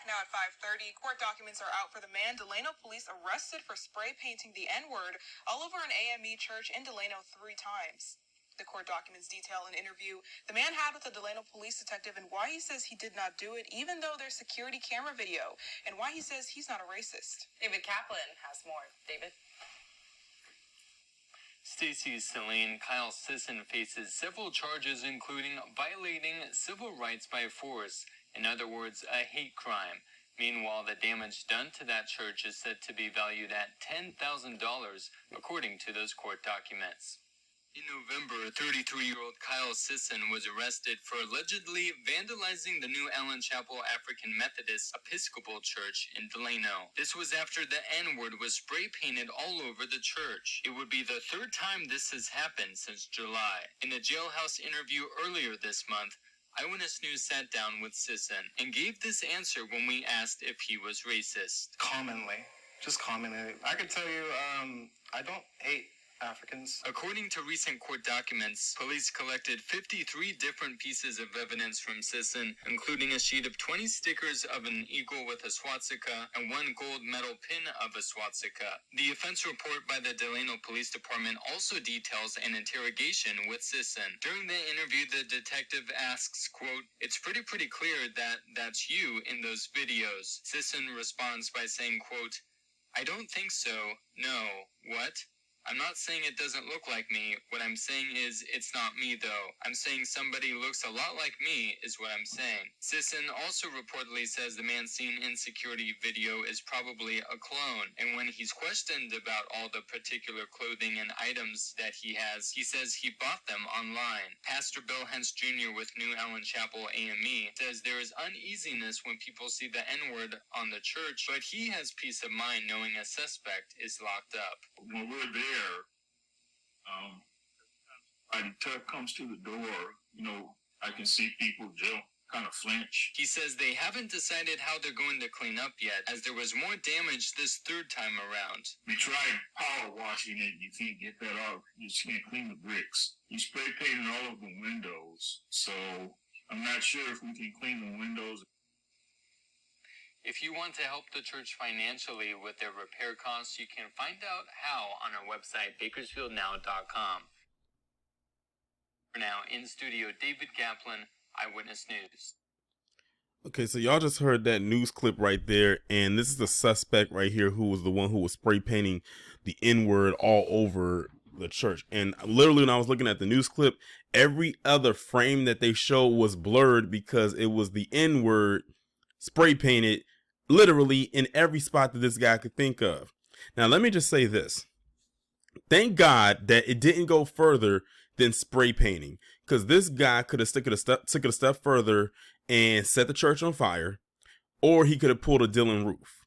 Back now at 5:30, court documents are out for the man Delano police arrested for spray painting the N-word all over an AME church in Delano 3 times. The court documents detail an interview the man had with the Delano police detective and why he says he did not do it, even though there's security camera video, and why he says he's not a racist. David Kaplan has more. David? Stacey Celine Kyle Sison faces several charges, including violating civil rights by force, in other words, a hate crime. Meanwhile, the damage done to that church is said to be valued at $10,000, according to those court documents. In November, 33-year-old Kyle Sison was arrested for allegedly vandalizing the New Allen Chapel African Methodist Episcopal Church in Delano. This was after the N-word was spray painted all over the church. It would be the third time this has happened since July. In a jailhouse interview earlier this month, Eyewitness News sat down with Sison and gave this answer when we asked if he was racist. Just commonly. I can tell you, I don't hate Africans. According to recent court documents, police collected 53 different pieces of evidence from Sison, including a sheet of 20 stickers of an eagle with a swastika and one gold metal pin of a swastika. The offense report by the Delano Police Department also details an interrogation with Sison. During the interview, the detective asks, quote, "It's pretty clear that that's you in those videos." Sison responds by saying, quote, "I don't think so. No. What? I'm not saying it doesn't look like me. What I'm saying is it's not me, though. I'm saying somebody looks a lot like me is what I'm saying." Sison also reportedly says the man seen in security video is probably a clone. And when he's questioned about all the particular clothing and items that he has, he says he bought them online. Pastor Bill Hentz Jr. with New Allen Chapel AME says there is uneasiness when people see the N-word on the church, but he has peace of mind knowing a suspect is locked up. When we're there, somebody comes to the door, I can see people jump, kind of flinch. He says they haven't decided how they're going to clean up yet, as there was more damage this third time around. We tried power washing it, you can't get that off. You just can't clean the bricks. You spray painted all of the windows, so I'm not sure if we can clean the windows. If you want to help the church financially with their repair costs, you can find out how on our website, bakersfieldnow.com. For now, in studio, David Kaplan, Eyewitness News. Okay, so y'all just heard that news clip right there, and this is the suspect right here who was the one who was spray painting the N-word all over the church. And literally, when I was looking at the news clip, every other frame that they showed was blurred because it was the N-word spray painted literally in every spot that this guy could think of. Now, let me just say this. Thank God that it didn't go further than spray painting, because this guy could have took it a step further and set the church on fire, or he could have pulled a Dylan Roof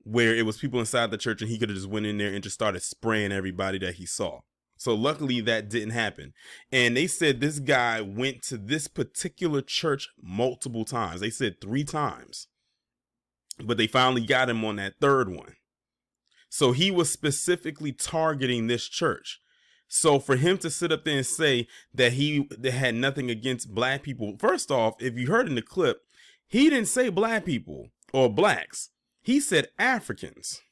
where it was people inside the church and he could have just went in there and just started spraying everybody that he saw. So luckily that didn't happen. And they said this guy went to this particular church multiple times. They said 3 times. But they finally got him on that third one. So he was specifically targeting this church. So for him to sit up there and say that he had nothing against black people, first off, if you heard in the clip, he didn't say black people or blacks. He said Africans.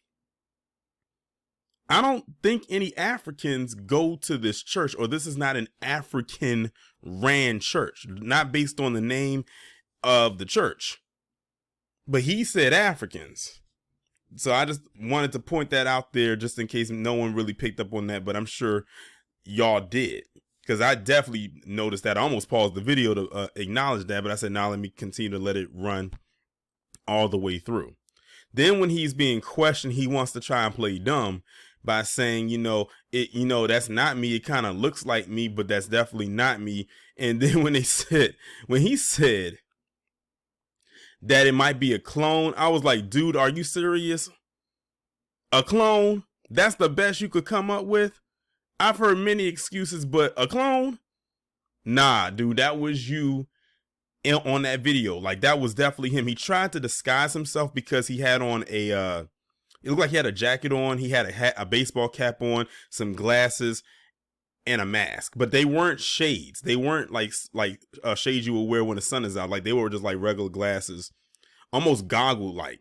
I don't think any Africans go to this church, or this is not an African ran church, not based on the name of the church. But he said Africans. So I just wanted to point that out there just in case no one really picked up on that. But I'm sure y'all did, because I definitely noticed that. I almost paused the video to acknowledge that. But I said, now let me continue to let it run all the way through. Then when he's being questioned, he wants to try and play dumb by saying, that's not me. It kind of looks like me, but that's definitely not me. And then when he said that it might be a clone, I was like, dude, are you serious? A clone? That's the best you could come up with? I've heard many excuses, but a clone? Nah, dude, that was you on that video. Like, that was definitely him. He tried to disguise himself because he had on it looked like he had a jacket on. He had a hat, a baseball cap on, some glasses, and a mask, but they weren't shades. They weren't like shades you would wear when the sun is out. Like, they were just like regular glasses almost goggle like,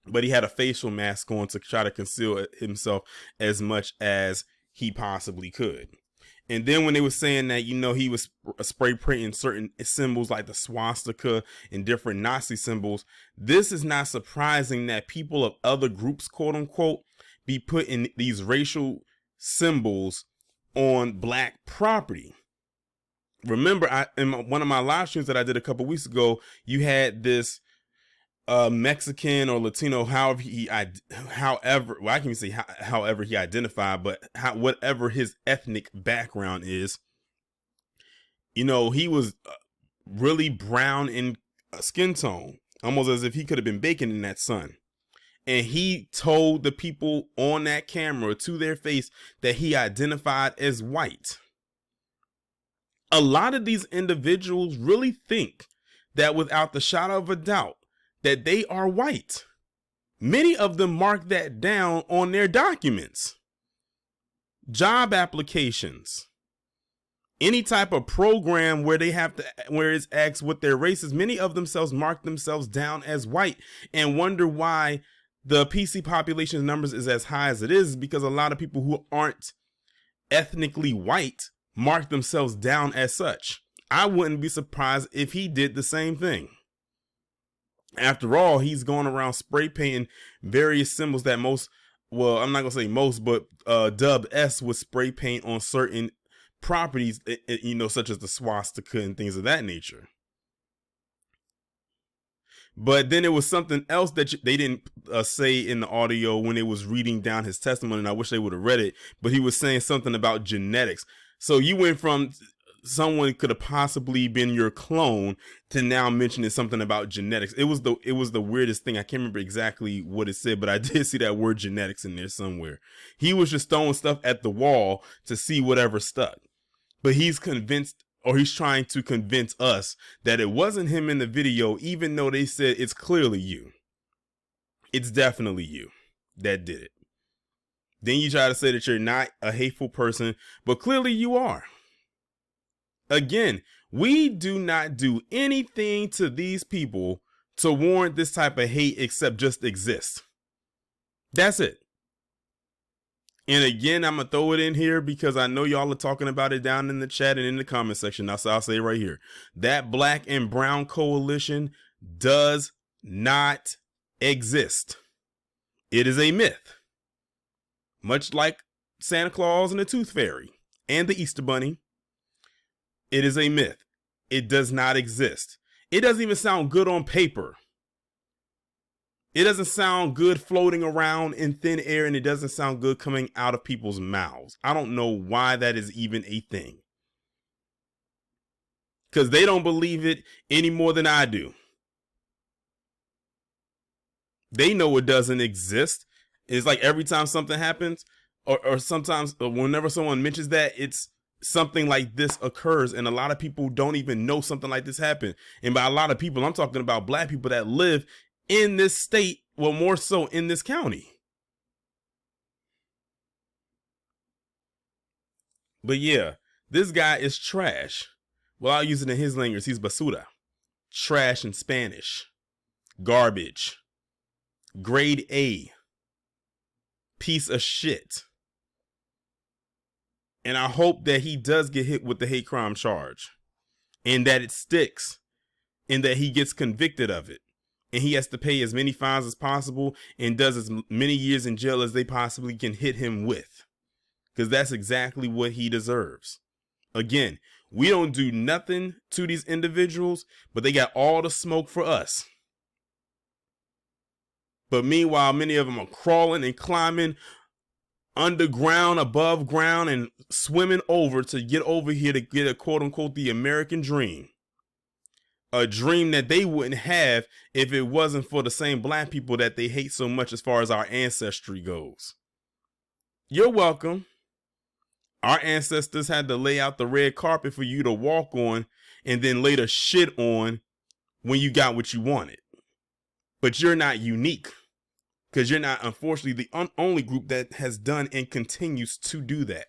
but he had a facial mask on to try to conceal himself as much as he possibly could. And then when they were saying that, you know, he was spray painting certain symbols like the swastika and different Nazi symbols, this is not surprising that people of other groups, quote unquote, be putting these racial symbols on black property. Remember, in one of my live streams that I did a couple weeks ago, you had this Mexican or Latino, however he identified, but whatever his ethnic background is, you know, he was really brown in skin tone, almost as if he could have been baking in that sun. And he told the people on that camera to their face that he identified as white. A lot of these individuals really think that without the shadow of a doubt that they are white. Many of them mark that down on their documents, job applications, any type of program where where it's asked what their race is. Many of themselves mark themselves down as white and wonder why the PC population numbers is as high as it is, because a lot of people who aren't ethnically white mark themselves down as such. I wouldn't be surprised if he did the same thing. After all, he's going around spray painting various symbols that most, well, I'm not going to say most, but Dub S would spray paint on certain properties, you know, such as the swastika and things of that nature. But then it was something else that they didn't say in the audio when it was reading down his testimony, and I wish they would have read it, but he was saying something about genetics. So you went from someone could have possibly been your clone to now mentioning something about genetics. It was the weirdest thing. I can't remember exactly what it said, but I did see that word genetics in there somewhere. He was just throwing stuff at the wall to see whatever stuck. But he's convinced, or he's trying to convince us that it wasn't him in the video, even though they said it's clearly you. It's definitely you that did it. Then you try to say that you're not a hateful person, but clearly you are. Again, we do not do anything to these people to warrant this type of hate except just exist. That's it. And again, I'm going to throw it in here because I know y'all are talking about it down in the chat and in the comment section. I'll say it right here. That black and brown coalition does not exist. It is a myth. Much like Santa Claus and the Tooth Fairy and the Easter Bunny. It is a myth. It does not exist. It doesn't even sound good on paper. It doesn't sound good floating around in thin air, and it doesn't sound good coming out of people's mouths. I don't know why that is even a thing. Because they don't believe it any more than I do. They know it doesn't exist. It's like every time something happens, or sometimes whenever someone mentions that, it's something like this occurs, and a lot of people don't even know something like this happened. And by a lot of people, I'm talking about black people that live in this state, well, more so in this county. But yeah, this guy is trash. Well, I'll use it in his language. He's basura. Trash in Spanish. Garbage. Grade A. Piece of shit. And I hope that he does get hit with the hate crime charge, and that it sticks, and that he gets convicted of it, and he has to pay as many fines as possible and does as many years in jail as they possibly can hit him with, because that's exactly what he deserves. Again, we don't do nothing to these individuals, but they got all the smoke for us. But meanwhile, many of them are crawling and climbing underground, above ground, and swimming over to get over here to get a quote unquote the American dream. A dream that they wouldn't have if it wasn't for the same black people that they hate so much as far as our ancestry goes. You're welcome. Our ancestors had to lay out the red carpet for you to walk on and then later shit on when you got what you wanted. But you're not unique. Because you're not, unfortunately, the only group that has done and continues to do that.